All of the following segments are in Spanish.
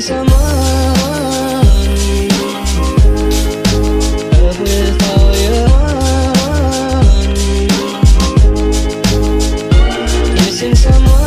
zaman öbür dayan yesin zaman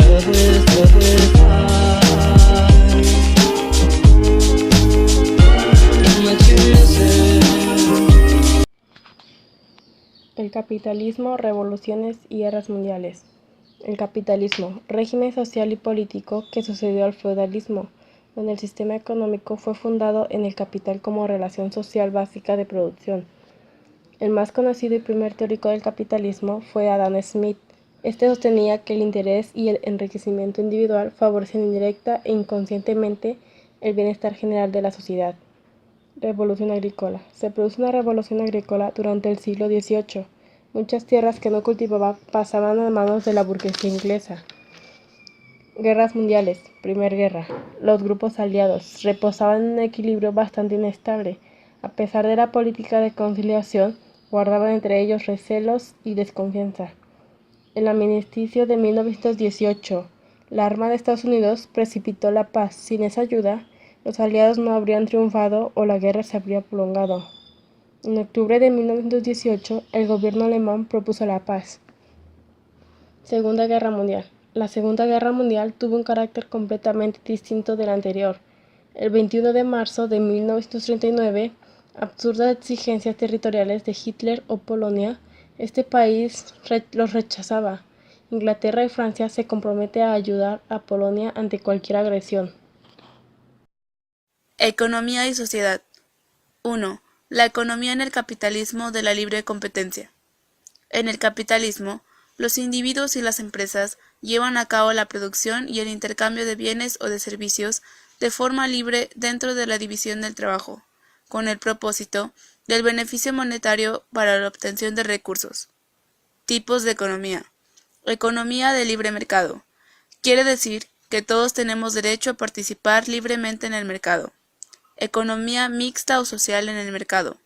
öbür El capitalismo, revoluciones y guerras mundiales. El capitalismo, régimen social y político que sucedió al feudalismo, donde el sistema económico fue fundado en el capital como relación social básica de producción. El más conocido y primer teórico del capitalismo fue Adam Smith. Este sostenía que el interés y el enriquecimiento individual favorecen indirecta e inconscientemente el bienestar general de la sociedad. Revolución agrícola. Se produce una revolución agrícola durante el siglo XVIII. Muchas tierras que no cultivaba pasaban a manos de la burguesía inglesa. Guerras mundiales. Primera guerra. Los grupos aliados reposaban en un equilibrio bastante inestable. A pesar de la política de conciliación, guardaban entre ellos recelos y desconfianza. El armisticio de 1918. La Armada de Estados Unidos precipitó la paz. Sin esa ayuda, los aliados no habrían triunfado o la guerra se habría prolongado. En octubre de 1918, el gobierno alemán propuso la paz. Segunda Guerra Mundial. La Segunda Guerra Mundial tuvo un carácter completamente distinto del anterior. El 21 de marzo de 1939, absurdas exigencias territoriales de Hitler o Polonia, este país los rechazaba. Inglaterra y Francia se comprometen a ayudar a Polonia ante cualquier agresión. Economía y sociedad. 1. La economía en el capitalismo de la libre competencia. En el capitalismo, los individuos y las empresas llevan a cabo la producción y el intercambio de bienes o de servicios de forma libre dentro de la división del trabajo, con el propósito del beneficio monetario para la obtención de recursos. Tipos de economía. Economía de libre mercado. Quiere decir que todos tenemos derecho a participar libremente en el mercado. Economía mixta o social en el mercado.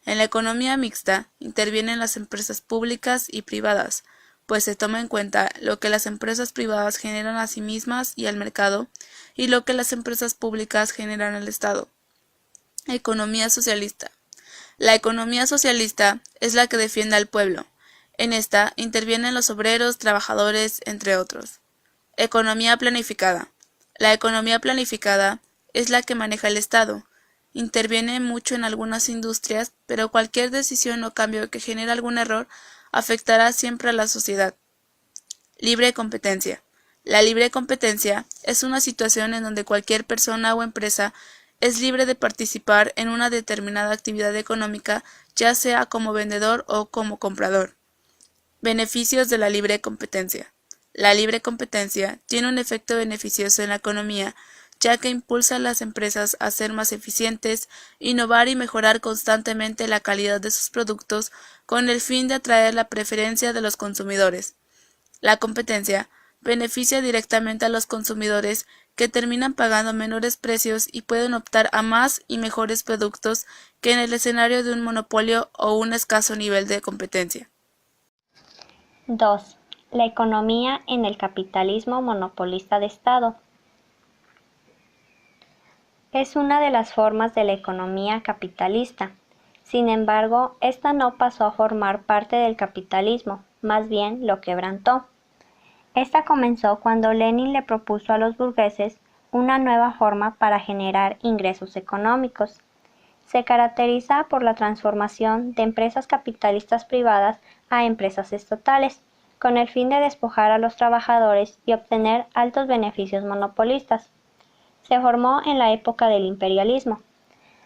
En la economía mixta intervienen las empresas públicas y privadas, pues se toma en cuenta lo que las empresas privadas generan a sí mismas y al mercado, y lo que las empresas públicas generan al Estado. Economía socialista. La economía socialista es la que defiende al pueblo. En esta intervienen los obreros, trabajadores, entre otros. Economía planificada. La economía planificada es la que maneja el Estado. Interviene mucho en algunas industrias, pero cualquier decisión o cambio que genere algún error afectará siempre a la sociedad. Libre competencia. La libre competencia es una situación en donde cualquier persona o empresa es libre de participar en una determinada actividad económica, ya sea como vendedor o como comprador. Beneficios de la libre competencia. La libre competencia tiene un efecto beneficioso en la economía, ya que impulsa a las empresas a ser más eficientes, innovar y mejorar constantemente la calidad de sus productos con el fin de atraer la preferencia de los consumidores. La competencia beneficia directamente a los consumidores, que terminan pagando menores precios y pueden optar a más y mejores productos que en el escenario de un monopolio o un escaso nivel de competencia. 2. La economía en el capitalismo monopolista de Estado. Es una de las formas de la economía capitalista. Sin embargo, esta no pasó a formar parte del capitalismo, más bien lo quebrantó. Esta comenzó cuando Lenin le propuso a los burgueses una nueva forma para generar ingresos económicos. Se caracteriza por la transformación de empresas capitalistas privadas a empresas estatales, con el fin de despojar a los trabajadores y obtener altos beneficios monopolistas. Se formó en la época del imperialismo.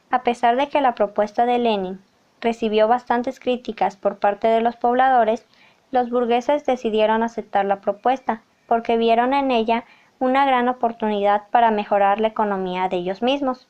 A pesar de que la propuesta de Lenin recibió bastantes críticas por parte de los pobladores, los burgueses decidieron aceptar la propuesta porque vieron en ella una gran oportunidad para mejorar la economía de ellos mismos.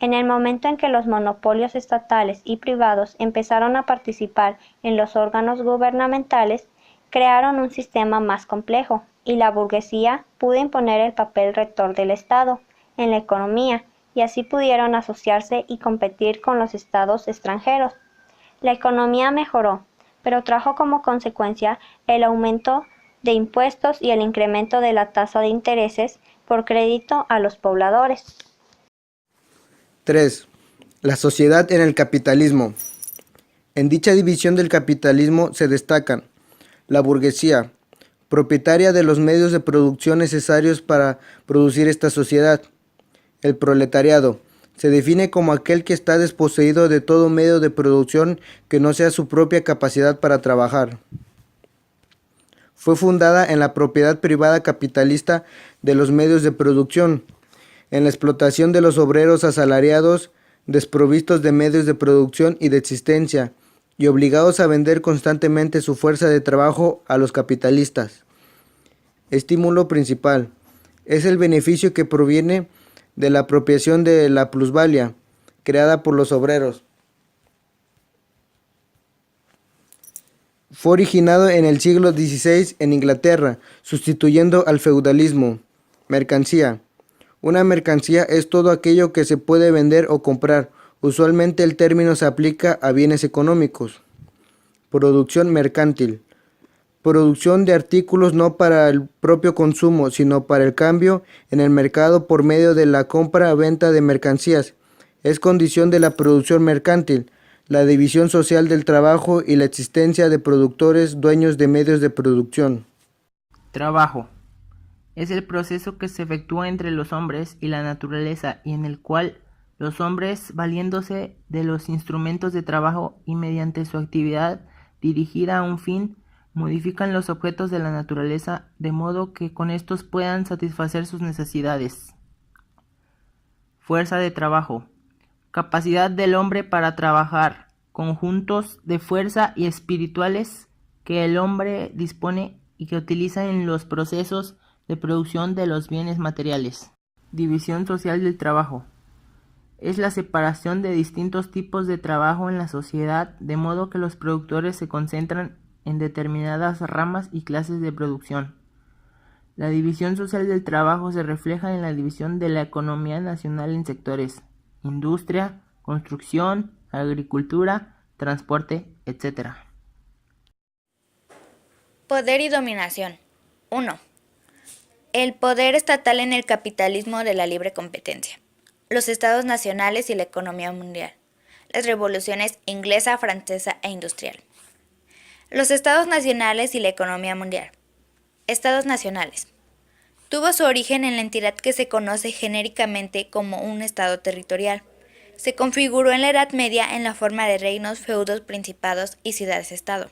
En el momento en que los monopolios estatales y privados empezaron a participar en los órganos gubernamentales, crearon un sistema más complejo y la burguesía pudo imponer el papel rector del Estado en la economía y así pudieron asociarse y competir con los estados extranjeros. La economía mejoró, pero trajo como consecuencia el aumento de impuestos y el incremento de la tasa de intereses por crédito a los pobladores. 3. La sociedad en el capitalismo. En dicha división del capitalismo se destacan la burguesía, propietaria de los medios de producción necesarios para producir esta sociedad. El proletariado se define como aquel que está desposeído de todo medio de producción que no sea su propia capacidad para trabajar. Fue fundada en la propiedad privada capitalista de los medios de producción, en la explotación de los obreros asalariados, desprovistos de medios de producción y de existencia, y obligados a vender constantemente su fuerza de trabajo a los capitalistas. Estímulo principal es el beneficio que proviene de la apropiación de la plusvalía, creada por los obreros. Fue originado en el siglo XVI en Inglaterra, sustituyendo al feudalismo. Mercancía. Una mercancía es todo aquello que se puede vender o comprar. Usualmente el término se aplica a bienes económicos. Producción mercantil. Producción de artículos no para el propio consumo, sino para el cambio en el mercado por medio de la compra-venta de mercancías. Es condición de la producción mercantil, la división social del trabajo y la existencia de productores dueños de medios de producción. Trabajo. Es el proceso que se efectúa entre los hombres y la naturaleza y en el cual los hombres, valiéndose de los instrumentos de trabajo y mediante su actividad dirigida a un fin, modifican los objetos de la naturaleza de modo que con estos puedan satisfacer sus necesidades. Fuerza de trabajo. Capacidad del hombre para trabajar, conjuntos de fuerza y espirituales que el hombre dispone y que utiliza en los procesos de producción de los bienes materiales. División social del trabajo. Es la separación de distintos tipos de trabajo en la sociedad, de modo que los productores se concentran en determinadas ramas y clases de producción. La división social del trabajo se refleja en la división de la economía nacional en sectores: industria, construcción, agricultura, transporte, etc. Poder y dominación. 1. El poder estatal en el capitalismo de la libre competencia. Los estados nacionales y la economía mundial. Las revoluciones inglesa, francesa e industrial. Los estados nacionales y la economía mundial. Estados nacionales. Tuvo su origen en la entidad que se conoce genéricamente como un estado territorial. Se configuró en la Edad Media en la forma de reinos, feudos, principados y ciudades-estado.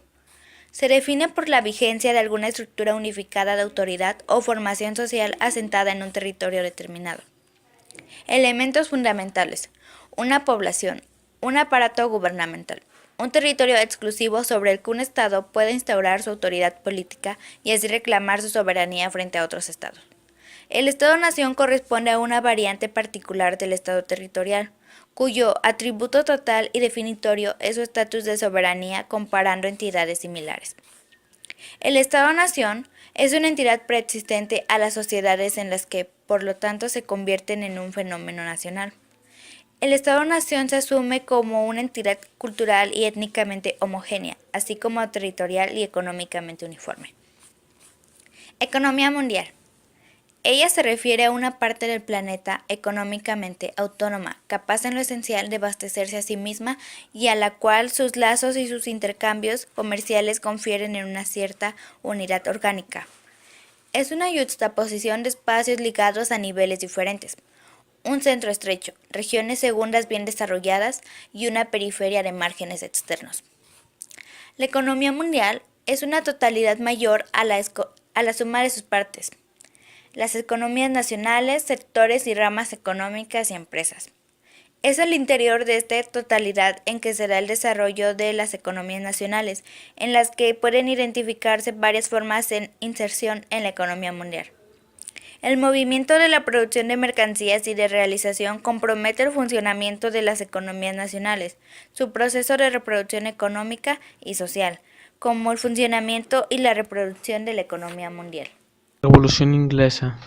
Se define por la vigencia de alguna estructura unificada de autoridad o formación social asentada en un territorio determinado. Elementos fundamentales: una población, un aparato gubernamental, un territorio exclusivo sobre el que un Estado puede instaurar su autoridad política y así reclamar su soberanía frente a otros Estados. El Estado-nación corresponde a una variante particular del Estado territorial, cuyo atributo total y definitorio es su estatus de soberanía comparando entidades similares. El Estado-nación es una entidad preexistente a las sociedades en las que, por lo tanto, se convierten en un fenómeno nacional. El Estado-nación se asume como una entidad cultural y étnicamente homogénea, así como territorial y económicamente uniforme. Economía mundial. Ella se refiere a una parte del planeta económicamente autónoma, capaz en lo esencial de abastecerse a sí misma y a la cual sus lazos y sus intercambios comerciales confieren en una cierta unidad orgánica. Es una yuxtaposición de espacios ligados a niveles diferentes. Un centro estrecho, regiones segundas bien desarrolladas y una periferia de márgenes externos. La economía mundial es una totalidad mayor a la suma de sus partes. Las economías nacionales, sectores y ramas económicas y empresas. Es el interior de esta totalidad en que se da el desarrollo de las economías nacionales, en las que pueden identificarse varias formas de inserción en la economía mundial. El movimiento de la producción de mercancías y de realización compromete el funcionamiento de las economías nacionales, su proceso de reproducción económica y social, como el funcionamiento y la reproducción de la economía mundial. Revolución inglesa.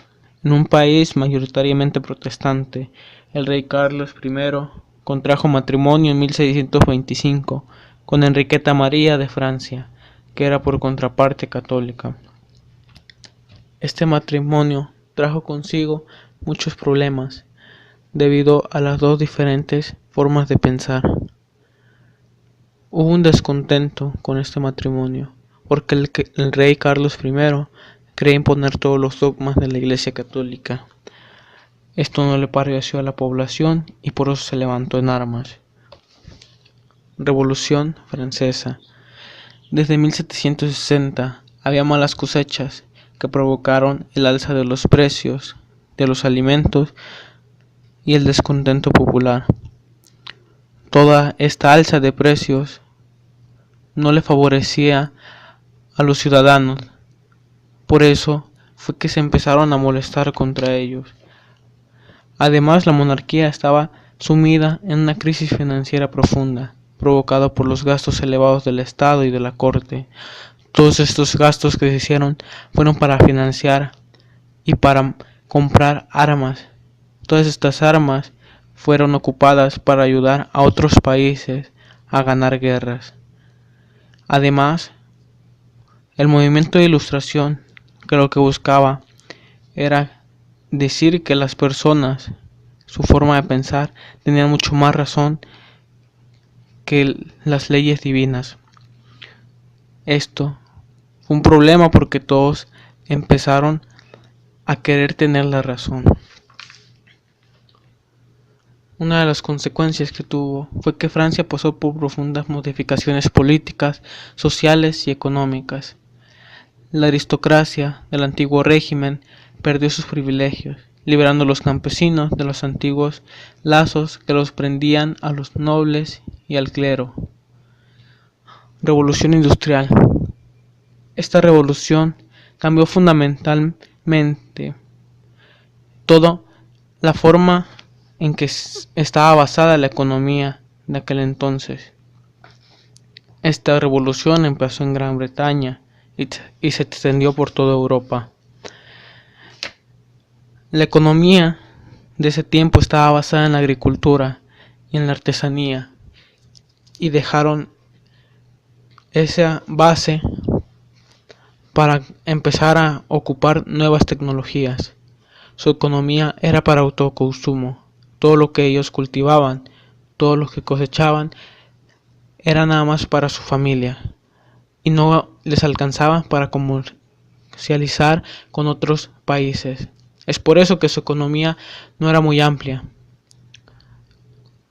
En un país mayoritariamente protestante, el rey Carlos I contrajo matrimonio en 1625 con Enriqueta María de Francia, que era por contraparte católica. Este matrimonio trajo consigo muchos problemas debido a las dos diferentes formas de pensar. Hubo un descontento con este matrimonio porque el rey Carlos I quería imponer todos los dogmas de la Iglesia Católica. Esto no le pareció a la población y por eso se levantó en armas. Revolución Francesa. Desde 1760 había malas cosechas que provocaron el alza de los precios de los alimentos y el descontento popular. Toda esta alza de precios no le favorecía a los ciudadanos, por eso fue que se empezaron a molestar contra ellos. Además, la monarquía estaba sumida en una crisis financiera profunda, provocada por los gastos elevados del Estado y de la corte. Todos estos gastos que se hicieron fueron para financiar y para comprar armas. Todas estas armas fueron ocupadas para ayudar a otros países a ganar guerras. Además, el movimiento de Ilustración, que lo que buscaba era decir que las personas, su forma de pensar, tenían mucho más razón que las leyes divinas. Esto fue un problema porque todos empezaron a querer tener la razón. Una de las consecuencias que tuvo fue que Francia pasó por profundas modificaciones políticas, sociales y económicas. La aristocracia del antiguo régimen perdió sus privilegios, liberando a los campesinos de los antiguos lazos que los prendían a los nobles y al clero. Revolución industrial. Esta revolución cambió fundamentalmente toda la forma en que estaba basada la economía de aquel entonces. Esta revolución empezó en Gran Bretaña y se extendió por toda Europa. La economía de ese tiempo estaba basada en la agricultura y en la artesanía, y dejaron esa base para empezar a ocupar nuevas tecnologías. Su economía era para autoconsumo. Todo lo que ellos cultivaban, todo lo que cosechaban, era nada más para su familia y no les alcanzaba para comercializar con otros países. Es por eso que su economía no era muy amplia.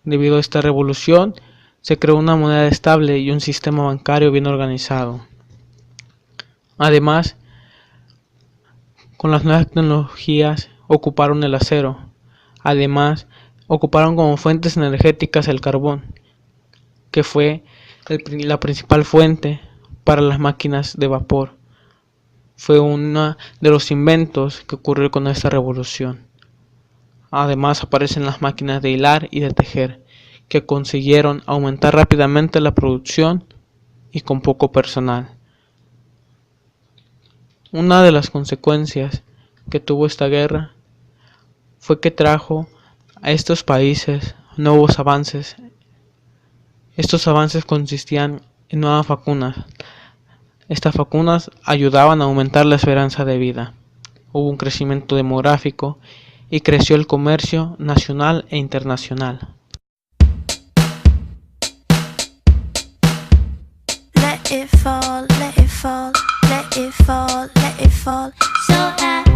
Debido a esta revolución, se creó una moneda estable y un sistema bancario bien organizado. Además, con las nuevas tecnologías ocuparon el acero. Además, ocuparon como fuentes energéticas el carbón, que fue la principal fuente para las máquinas de vapor. Fue uno de los inventos que ocurrió con esta revolución. Además, aparecen las máquinas de hilar y de tejer, que consiguieron aumentar rápidamente la producción y con poco personal. Una de las consecuencias que tuvo esta guerra fue que trajo a estos países nuevos avances. Estos avances consistían en nuevas vacunas. Estas vacunas ayudaban a aumentar la esperanza de vida. Hubo un crecimiento demográfico y creció el comercio nacional e internacional. Let it fall, let it fall, let it fall, let it fall. So high.